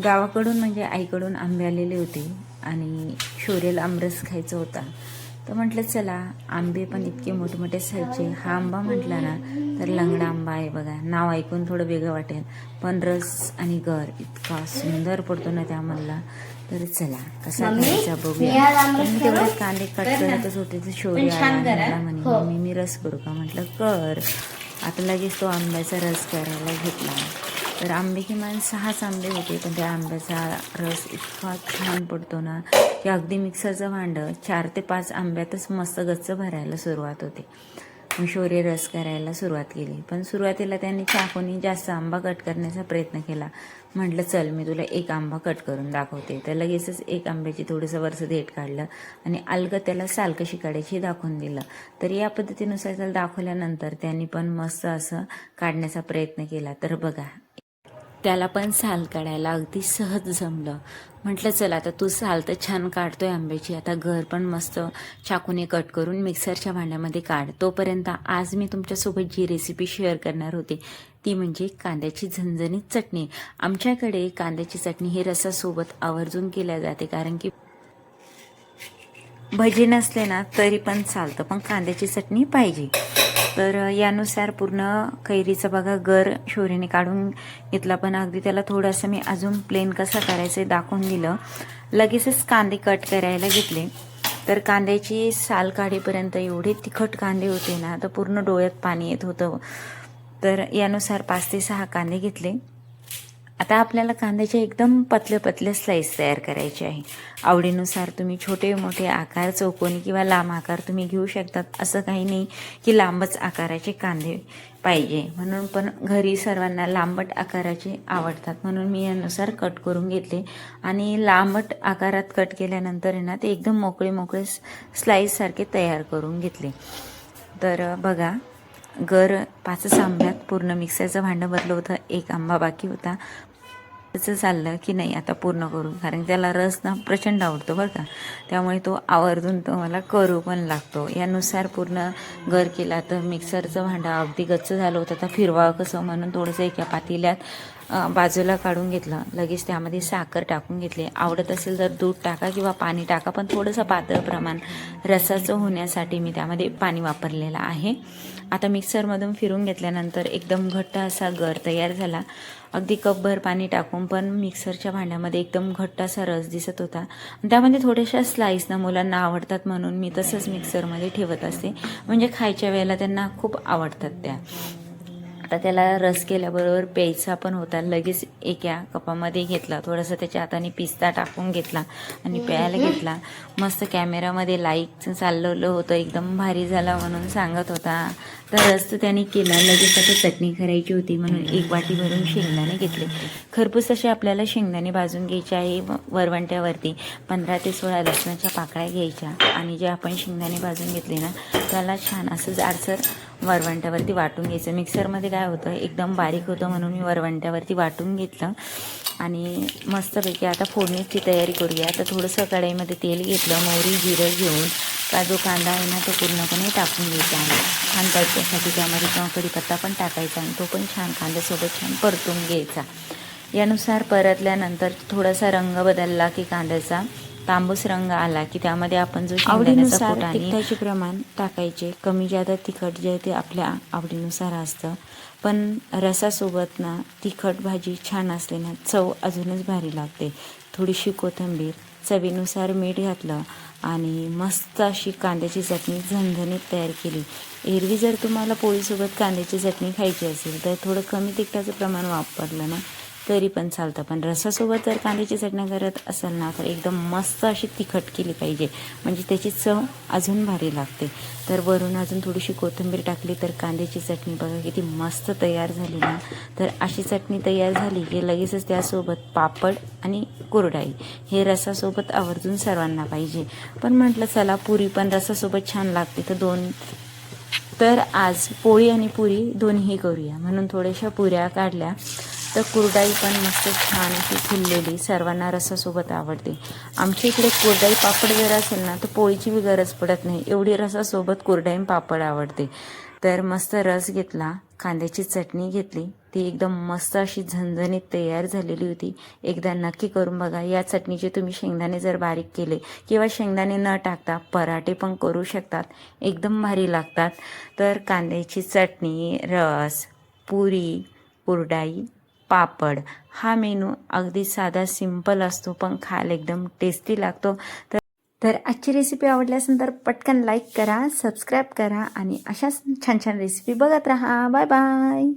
गावाकडून म्हणजे आईकडून आंबे आलेले होते आणि शौर्यला आमरस खायचा होता. तर म्हटलं चला, आंबे पण इतके मोठमोठे साईजचे. हा आंबा म्हटला ना तर लंगडा आंबा आहे बघा. नाव ऐकून थोडं वेगळं वाटेल, पण रस आणि गर इतका सुंदर पडतो ना त्यामधला. तर चला कसा खायचा बघूया. मी तेवढे कांदे कट करतच होते तर शौर्य आला म्हणे मम्मी मी रस करू का. म्हटलं कर. आता लगेच तो आंब्याचा रस करायला घेतला. तर आंबे किमान 6 आंबे होते, पण त्या आंब्याचा रस इतका छान पडतो ना की अगदी मिक्सरचं भांडं 4 ते 5 आंब्यातच मस्त गच्च भरायला सुरुवात होते. मग शौर्य रस करायला सुरुवात केली, पण सुरुवातीला त्यांनी चाकूनी जास्त आंबा कट करण्याचा प्रयत्न केला. म्हटलं चल मी तुला एक आंबा कट करून दाखवते. तर लगेचच एक आंब्याची थोडंसं वरचं देठ काढलं आणि अलगद त्याला साल कशी काढायची दाखवून दिलं. तर या पद्धतीनुसार त्याला दाखवल्यानंतर त्यांनी पण मस्त असं काढण्याचा प्रयत्न केला. तर बघा, त्याला पण साल काढायला अगदी सहज जमलं. म्हटलं चल आता तू साल तर छान काढतोय आंब्याची, आता घर पण मस्त चाकूने कट करून मिक्सरच्या भांड्यामध्ये काढ. तोपर्यंत आज मी तुमच्यासोबत जी रेसिपी शेअर करणार होते ती म्हणजे कांद्याची झणझणीत चटणी. आमच्याकडे कांद्याची चटणी ही रसासोबत आवर्जून केल्या जाते, कारण की भजी नसले ना तरी पण चालतं, पण कांद्याची चटणी पाहिजे. तर यानुसार पूर्ण कैरीचा बघा गर शौर्यने काढून घेतला, पण अगदी त्याला थोडंसं मी अजून प्लेन कसा करायचं दाखवून दिलं. लगेचच कांदे कट करायला घेतले. तर कांद्याची साल काढेपर्यंत एवढे तिखट कांदे होते ना तर पूर्ण डोळ्यात पाणी येत होतं. तर यानुसार 5 ते 6 कांदे घेतले. आता आपल्याला कांद्याचे एकदम पतले पतले स्लाइस तयार करायचे आहे. आवडीनुसार तुम्ही छोटे मोठे आकार, चौकोनी किंवा लांब आकार तुम्ही घेऊ शकतात. असं काही नाही की लांबच आकाराचे कांदे पाहिजे म्हणून, पण घरी सर्वांना लांबट आकाराचे आवडतात म्हणून मी यानुसार कट करून घेतले. आणि लांबट आकारात कट केल्यानंतर ना ते एकदम मोकळे मोकळे स्लाइससारखे तयार करून घेतले. तर बघा, गर 5 आंब्यात पूर्ण मिक्सरचं भांडं भरलं होतं. एक आंबा बाकी होता. त्याचं चाललं की नाही आता पूर्ण करू, कारण त्याला रस ना प्रचंड आवडतो बरं का, त्यामुळे तो आवर्जून तो मला करू पण लागतो. यानुसार पूर्ण गर केला. तर मिक्सरचं भांडं अगदी गच्च झालं होतं. आता फिरवावं कसं म्हणून थोडंसं एका पातेल्यात बाजूला काढून घेतलं. लगेच त्यामध्ये साखर टाकून घेतली. आवडत असेल तर दूध टाका किंवा पाणी टाका, पण थोडंसं पातळ प्रमाण रसाचं होण्यासाठी मी त्यामध्ये पाणी वापरलेलं आहे. आता मिक्सरमधून फिरून घेतल्यानंतर एकदम घट्ट असा गर तयार झाला. अगदी कपभर पाणी टाकून पण मिक्सरच्या भांड्यामध्ये एकदम घट्ट असा रस दिसत होता. त्यामध्ये थोड्याशा स्लाईस ना मुलांना आवडतात म्हणून मी तसंच मिक्सरमध्ये ठेवत असते, म्हणजे खायच्या वेळेला त्यांना खूप आवडतात त्या. आता त्याला रस केल्याबरोबर प्यायचा पण होता. लगेच एका कपामध्ये घेतला, थोडंसं त्याच्या हाताने पिस्ता टाकून घेतला आणि प्यायला घेतला. मस्त कॅमेरामध्ये लाईक चाललेलं होतं, एकदम भारी झाला म्हणून सांगत होता. तर रस तर त्याने केला. लगेच आता चटणी करायची होती म्हणून 1 वाटी भरून शेंगदाणे घेतले. खरपूस असे आपल्याला शेंगदाणे भाजून घ्यायचे आहे. वरवंट्यावरती 15 ते 16 लसणाच्या पाकळ्या घ्यायच्या आणि जे आपण शेंगदाणे भाजून घेतले ना त्याला छान असं जाडसर वरवंट्यावरती वाटून घ्यायचं. मिक्सरमध्ये काय होतं एकदम बारीक होतं म्हणून मी वरवंट्यावरती वाटून घेतलं. आणि मस्तपैकी आता फोडणीची तयारी करूया. आता थोडंसं कढईमध्ये तेल घेतलं, मोहरी जिरं घेऊन जो कांदा आहे ना तो पूर्णपणे टाकून घ्यायचा आहे. छान त्याच्यासाठी त्यामध्ये किंवा कढीपत्ता पण टाकायचा आणि तो पण छान कांद्यासोबत छान परतून घ्यायचा. यानुसार परतल्यानंतर थोडासा रंग बदलला की कांद्याचा तांबूस रंग आला की त्यामध्ये आपण जो शेंगदाण्याचा कूट आणि तिखटाचे प्रमाण टाकायचे. कमी जादा तिखट जे ते आपल्या आवडीनुसार असतं, पण रसासोबत ना तिखट भाजी छान असते ना चव अजूनच भारी लागते. थोडीशी कोथिंबीर, चवीनुसार मीठ घातलं आणि मस्त अशी कांद्याची चटणी झणझणीत तयार केली. एरवी जर तुम्हाला पोळीसोबत कांद्याची चटणी खायची असेल तर थोडं कमी तिखटाचं प्रमाण वापरलं ना तरी पण चालतं, पण रसासोबत जर कांद्याची चटणी करत असेल ना तर एकदम मस्त अशी तिखट केली पाहिजे, म्हणजे त्याची चव अजून भारी लागते. तर वरून अजून थोडीशी कोथिंबीर टाकली तर कांद्याची चटणी बघा किती मस्त तयार झाली ना. तर अशी चटणी तयार झाली की लगेचच त्यासोबत पापड आणि कुरडई हे रसासोबत आवर्जून सर्वांना पाहिजे. पण म्हटलं चला पुरी पण रसासोबत छान लागते तर आज पोळी आणि पुरी दोन्ही करूया म्हणून थोड्याशा पुऱ्या काढल्या. तर कुरडई पण मस्त छान अशी फुललेली सर्वांना रसासोबत आवडते. आमच्या इकडे कुरडई पापड जर असेल ना तर पोळीची बी गरज पडत नाही, एवढी रसासोबत कुरडई पापड आवडते. तर मस्त रस घेतला, कांद्याची चटणी घेतली, ती एकदम मस्त अशी झणझणीत तयार झालेली होती. एकदा नक्की करून बघा. या चटणीचे तुम्ही शेंगदाणे जर बारीक केले किंवा शेंगदाणे न टाकता पराठे पण करू शकतात, एकदम भारी लागतात. तर कांद्याची चटणी, रस, पुरी, कुरडई, पापड हा मेनू अगदी साधा सिंपल असतो, पण खायला एकदम टेस्टी लागतो. तर आजची रेसिपी आवडल्यास तर पटकन लाईक करा, सबस्क्राईब करा आणि अशाच छान छान रेसिपी बघत राहा. Bye bye.